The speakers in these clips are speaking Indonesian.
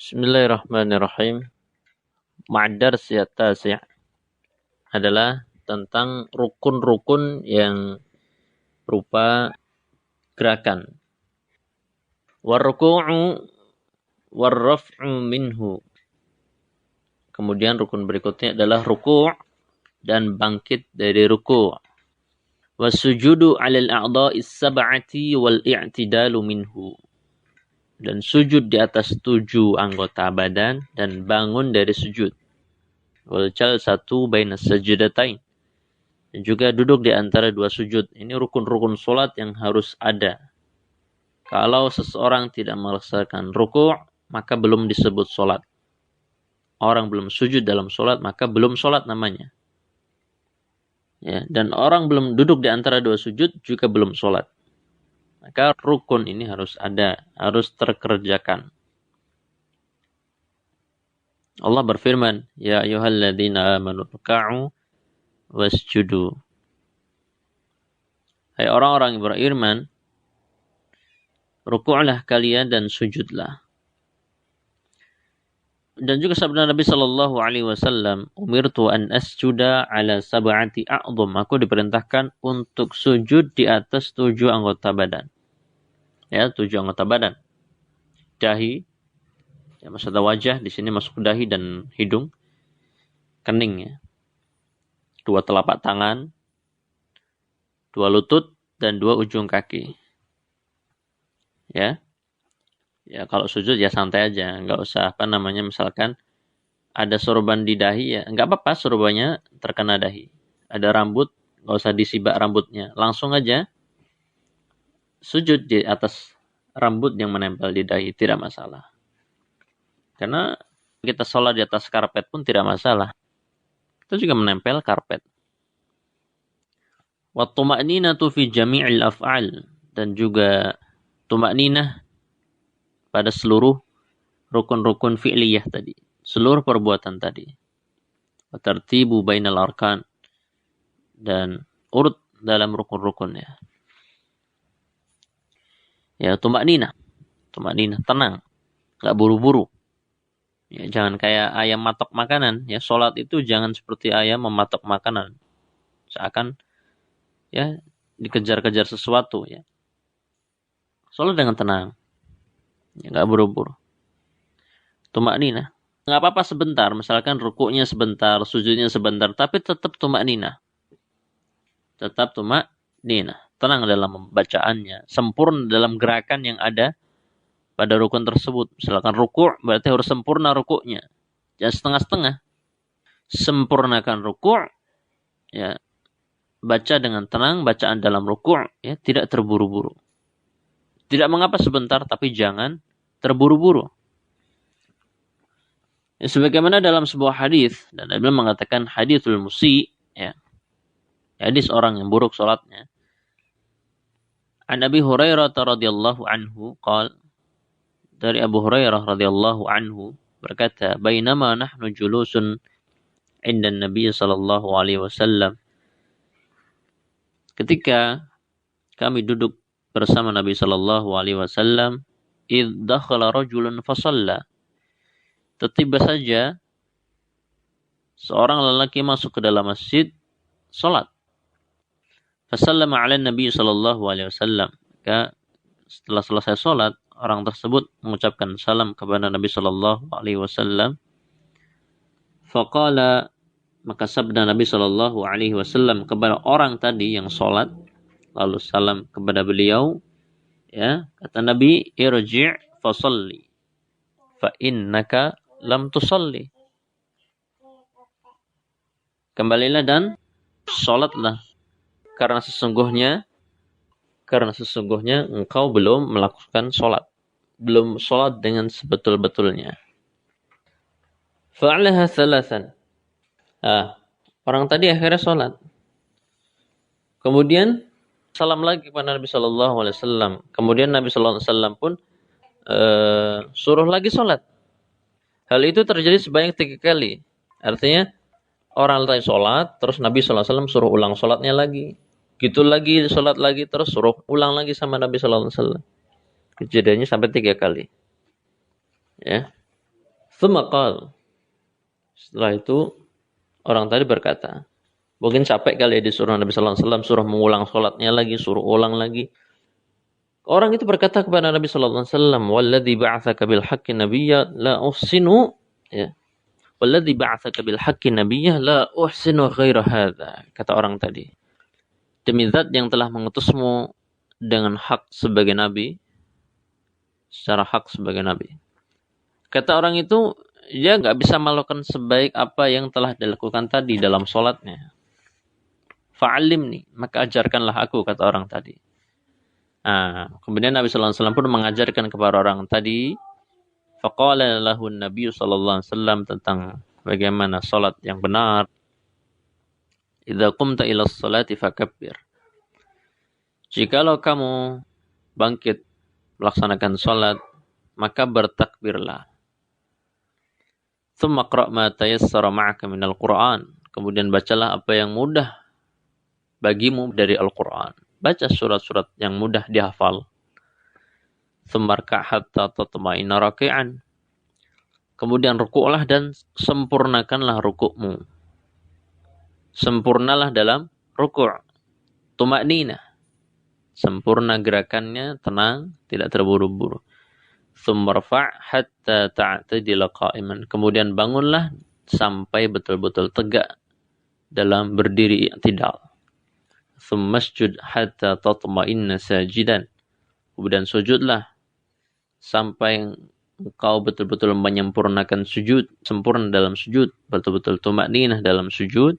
Bismillahirrahmanirrahim. Ma'dar siyat-tasi' adalah tentang rukun-rukun yang berupa gerakan. Warruku'u warraf'u minhu. Kemudian rukun berikutnya adalah ruku' dan bangkit dari ruku'. Wasujudu 'alal a'dha'is sab'ati wal i'tidalu minhu. Dan sujud di atas 7 anggota badan dan bangun dari sujud. Wal jalsatu bainas sajdatain. Dan juga duduk di antara 2 sujud. Ini rukun-rukun salat yang harus ada. Kalau seseorang tidak melaksanakan ruku', maka belum disebut salat. Orang belum sujud dalam salat, maka belum salat namanya. Ya, dan orang belum duduk di antara 2 sujud juga belum salat. Maka rukun ini harus ada, harus terkerjakan. Allah berfirman, Ya ayyuhalladzina amanu ruka'u wasjudu. Hai orang-orang yang beriman, ruku'lah kalian dan sujudlah. Dan juga sabda Nabi sallallahu alaihi wasallam, umirtu an asjuda ala sab'ati a'dham. Aku diperintahkan untuk sujud di atas 7 anggota badan. Ya, 7 anggota badan. Dahi, ya maksudnya wajah, di sini masuk dahi dan hidung. Kening ya. 2 telapak tangan, 2 lutut dan 2 ujung kaki. Ya. Ya kalau sujud ya santai aja, enggak usah misalkan ada sorban di dahi ya, enggak apa-apa sorbannya terkena dahi. Ada rambut, enggak usah disibak rambutnya. Langsung aja sujud di atas rambut yang menempel di dahi, tidak masalah. Karena kita sholat di atas karpet pun tidak masalah. Itu juga menempel karpet. Wa tuma'ninatu fi jami'il af'al. Dan juga tuma'ninah pada seluruh rukun-rukun fi'liyah tadi. Seluruh perbuatan tadi. Wa tartibu bainal arkan. Dan urut dalam rukun-rukunnya. Ya, tuma'ninah. Tuma'ninah, tenang. Nggak buru-buru. Ya, jangan kayak ayam matok makanan. Ya, sholat itu jangan seperti ayam mematok makanan. Seakan ya dikejar-kejar sesuatu ya. Sholat dengan tenang. Ya, nggak buru-buru. Tuma'ninah. Nggak apa-apa sebentar. Misalkan rukuknya sebentar, sujudnya sebentar. Tapi tetap tuma'ninah. Tetap tuma'ninah. Tenang dalam pembacaannya. Sempurna dalam gerakan yang ada pada rukun tersebut. Misalkan rukuk, berarti harus sempurna rukuknya. Jangan setengah-setengah. Sempurnakan rukuk, ya, baca dengan tenang, bacaan dalam rukuk, ya, tidak terburu-buru. Tidak mengapa sebentar, tapi jangan terburu-buru. Ya, sebagaimana dalam sebuah hadis, dan Nabi mengatakan hadithul musi, ya, hadis orang yang buruk sholatnya. An Abi Hurairah radhiyallahu anhu qala, dari Abu Hurairah radhiyallahu anhu berkata, "Bainama nahnu julusun 'inda Nabi sallallahu alaihi wasallam." Ketika kami duduk bersama Nabi sallallahu alaihi wasallam, id dakhala rajulun fa shalla. Tiba saja seorang lelaki masuk ke dalam masjid salat. Fa sallama 'ala Nabi sallallahu alaihi wasallam. Maka setelah selesai salat, orang tersebut mengucapkan salam kepada Nabi sallallahu alaihi wasallam. Faqala, maka sabda Nabi sallallahu alaihi wasallam kepada orang tadi yang salat, lalu salam kepada beliau, ya, kata Nabi, irji' fa shalli fa innaka lam tusalli. Kembalilah dan salatlah karena sesungguhnya engkau belum melakukan salat. Belum salat dengan sebetul-betulnya. Fa'alaha thalathan. Orang tadi akhirnya salat. Kemudian salam lagi kepada Nabi sallallahu alaihi wasallam. Kemudian Nabi sallallahu alaihi wasallam pun suruh lagi salat. Hal itu terjadi sebanyak 3 kali. Artinya orang tadi salat, terus Nabi sallallahu alaihi wasallam suruh ulang salatnya lagi. Gitu lagi, salat lagi, terus suruh ulang lagi sama Nabi sallallahu alaihi wasallam. Kejadiannya sampai 3 kali. Ya. Tsumma qala. Setelah itu orang tadi berkata, mungkin capek kali ya disuruh Nabi sallallahu alaihi wasallam suruh mengulang salatnya lagi, suruh ulang lagi. Orang itu berkata kepada Nabi sallallahu alaihi wasallam, "Walladzi ba'atsaka bil haqqi nabiyya la uhsinu." Ya. "Walladzi ba'atsaka bil haqqi nabiyya la uhsinu ghaira hadza." Kata orang tadi. Demi zat yang telah mengutusmu dengan hak sebagai nabi, secara hak sebagai nabi. Kata orang itu, dia nggak bisa melakukan sebaik apa yang telah dilakukan tadi dalam sholatnya. Fa'alimni, maka ajarkanlah aku, kata orang tadi. Nah, kemudian Nabi sallallahu alaihi wasallam pun mengajarkan kepada orang tadi, faqala lahu Nabi sallallahu alaihi wasallam tentang bagaimana salat yang benar. Idza qumta ila sholati fakabbir. Jikalau kamu bangkit melaksanakan salat, maka bertakbirlah. Tsumma qra' ma tayassara ma'aka minal Qur'an. Kemudian bacalah apa yang mudah bagimu dari Al-Qur'an. Baca surat-surat yang mudah dihafal. Tsumma rka' hatta tatma'inna raki'an. Kemudian rukuklah dan sempurnakanlah rukukmu. Sempurnalah dalam rukuk. Tuma'nina. Sempurna gerakannya, tenang, tidak terburu-buru. Tsummarfa' hatta ta'tadila qa'iman. Kemudian bangunlah sampai betul-betul tegak dalam berdiri i'tidal. Tsummasjud hatta tatma'inna sajidan. Kemudian sujudlah sampai engkau betul-betul menyempurnakan sujud, sempurna dalam sujud, betul-betul tuma'ninah dalam sujud.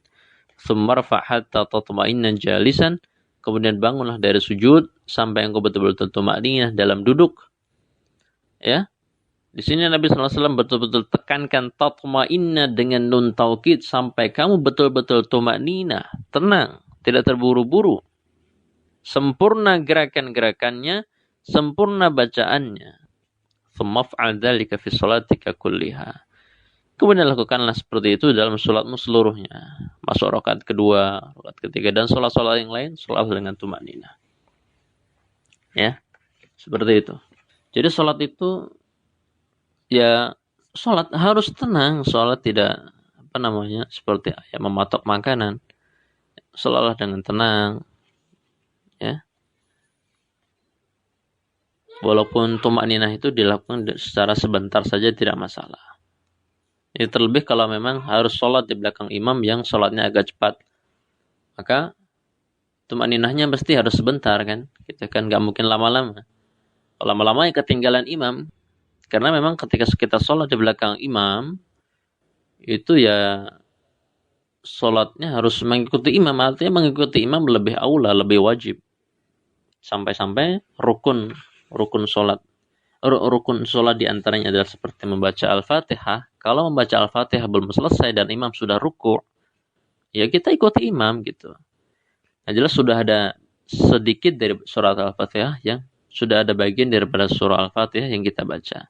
Tsummarfa' hatta tatma'inna jalisan. Kemudian bangunlah dari sujud sampai engkau betul-betul tuma'ninah dalam duduk. Ya. Di sini Nabi sallallahu alaihi wasallam betul-betul tekankan tatma'inna dengan nun taukid sampai kamu betul-betul tuma'ninah, tenang, tidak terburu-buru. Sempurna gerakan-gerakannya, sempurna bacaannya. Tsumaf'al dzalika fi shalatika kulliha. Kemudian lakukanlah seperti itu dalam salatmu seluruhnya. Masuk rakaat kedua, rakaat ketiga, dan salat-salat yang lain, salat dengan tumanina. Ya, seperti itu. Jadi salat itu, ya, salat harus tenang. Salat tidak, seperti mematok makanan. Salatlah dengan tenang. Ya. Walaupun tumanina itu dilakukan secara sebentar saja tidak masalah. Ini terlebih kalau memang harus sholat di belakang imam yang sholatnya agak cepat. Maka tumaninahnya pasti harus sebentar kan. Kita kan gak mungkin lama-lama. Kalau lama-lama ya ketinggalan imam. Karena memang ketika kita sholat di belakang imam, itu ya sholatnya harus mengikuti imam. Artinya mengikuti imam lebih aula, lebih wajib. Sampai-sampai rukun sholat. Rukun sholat diantaranya adalah seperti membaca Al-Fatihah. Kalau membaca Al-Fatihah belum selesai dan imam sudah ruku', ya kita ikuti imam gitu. Nah, jelas sudah ada sedikit dari surat Al-Fatihah yang sudah ada bagian daripada surah Al-Fatihah yang kita baca.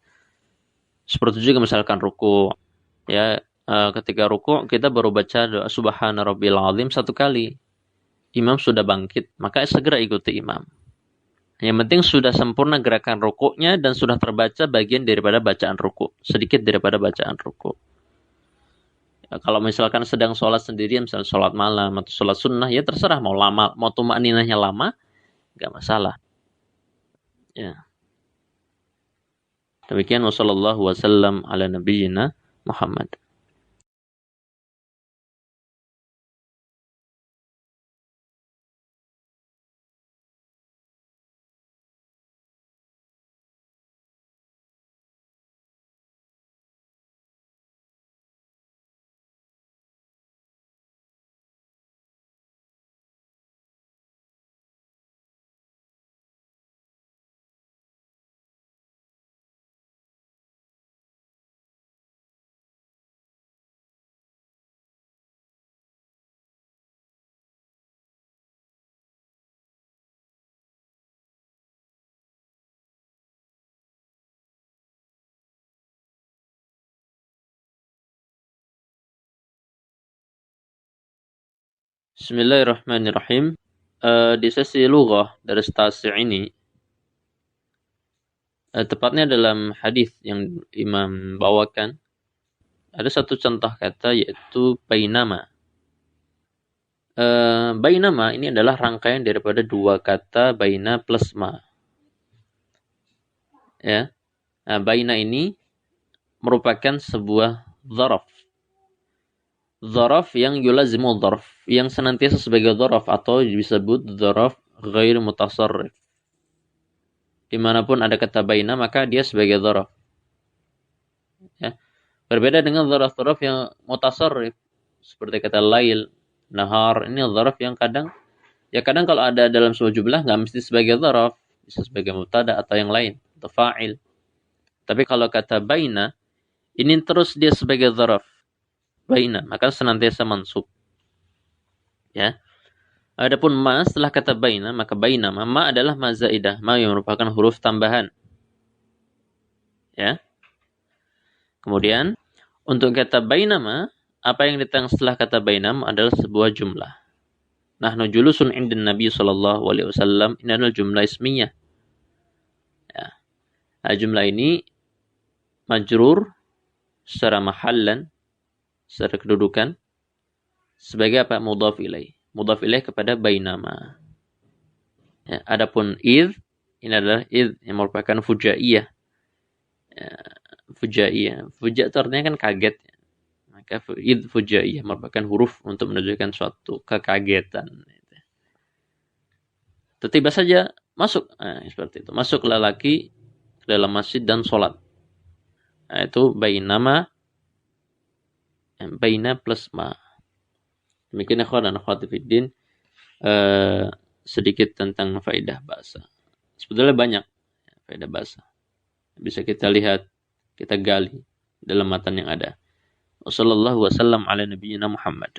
Seperti juga misalkan ruku', ya ketika ruku' kita baru baca doa Subhana Rabbil Azim satu kali. Imam sudah bangkit, maka segera ikuti imam. Yang penting sudah sempurna gerakan rukuknya dan sudah terbaca bagian daripada bacaan rukuk. Sedikit daripada bacaan rukuk. Ya, kalau misalkan sedang sholat sendirian, misalnya sholat malam atau sholat sunnah, ya terserah mau lama, mau tumakninahnya lama, nggak masalah. Ya. Demikian wassallallahu wasallam ala nabiyyina Muhammad. Bismillahirrahmanirrahim. Di sesi lughah dari stasi ini, tepatnya dalam hadis yang Imam bawakan, Ada satu contoh kata yaitu bainama. Bainama ini adalah rangkaian daripada dua kata baina plus ma. Ya. Nah, baina ini merupakan sebuah dzaraf. Dzaraf yang yulazimu dzaraf, yang senantiasa sebagai dzaraf atau disebut dzaraf ghair mutasarrif. Dimanapun ada kata baina maka dia sebagai dzaraf. Ya. Berbeda dengan dzaraf-dzaraf yang mutasarrif seperti kata lail, nahar, ini dzaraf yang kadang kalau ada dalam sebuah jumlah nggak mesti sebagai dzaraf, bisa sebagai mubtada atau yang lain, atau fa'il. Tapi kalau kata baina ini terus dia sebagai dzaraf. Baina, maka senantiasa mansub. Ya. Adapun ma setelah kata baina, maka baina ma adalah ma zaidah, ma yang merupakan huruf tambahan. Ya. Kemudian untuk kata bainama, apa yang datang setelah kata bainam adalah sebuah jumlah. Nahnu julusun indan Nabi sallallahu alaihi wasallam, ini adalah jumlah ismiyah. Ya. Nah, jumlah ini majrur secara mahallan, secara kedudukan sebagai apa? Mudhaf ilaih. Mudhaf ilaih kepada bainama. Ya, adapun id ini adalah id yang merupakan fujaiyah. Ya, fujaiyah. Fuja itu artinya kan kaget. Maka id fujaiyah merupakan huruf untuk menunjukkan suatu kekagetan. Tiba saja masuk. Nah, seperti itu. Masuk lelaki ke dalam masjid dan sholat. Nah, itu bainama, baina plus ma. Demikian ikhwan dan akhwat fiddin, sedikit tentang faedah bahasa. Sebetulnya banyak faedah bahasa. Bisa kita lihat, kita gali dalam matan yang ada. Wassallallahu wasallam ala nabiyyina Muhammad.